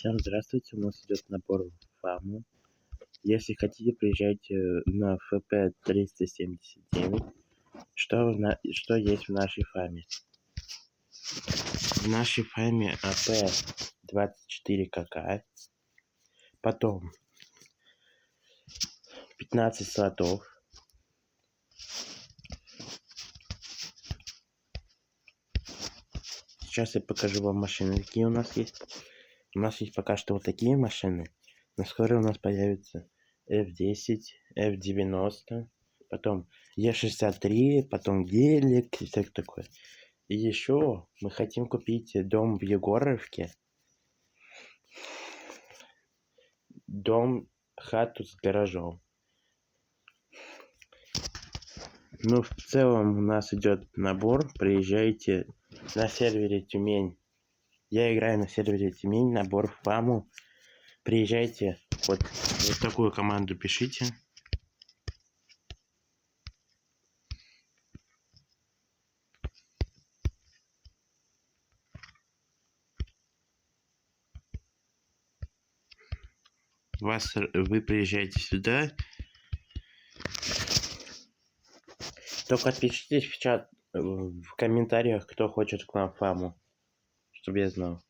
Всем здравствуйте, у нас идет набор в фаму. Если хотите, приезжайте на ФП 379. Что есть в нашей фаме? В нашей фаме АП 24 КК, потом 15 слотов, сейчас я покажу вам машины, какие у нас есть. У нас есть пока что вот такие машины, но скоро у нас появятся F10, F90, потом Е63, потом гелик и всякое такое. И еще мы хотим купить дом в Егоровке. Хату с гаражом. Ну, в целом у нас идет набор. Приезжайте на сервере Тюмень. Я играю на сервере Тюмень, набор в фаму. Приезжайте, вот такую команду пишите. Вы приезжаете сюда. Только отпишитесь в чат, в комментариях, кто хочет к нам фаму, чтобы я знал.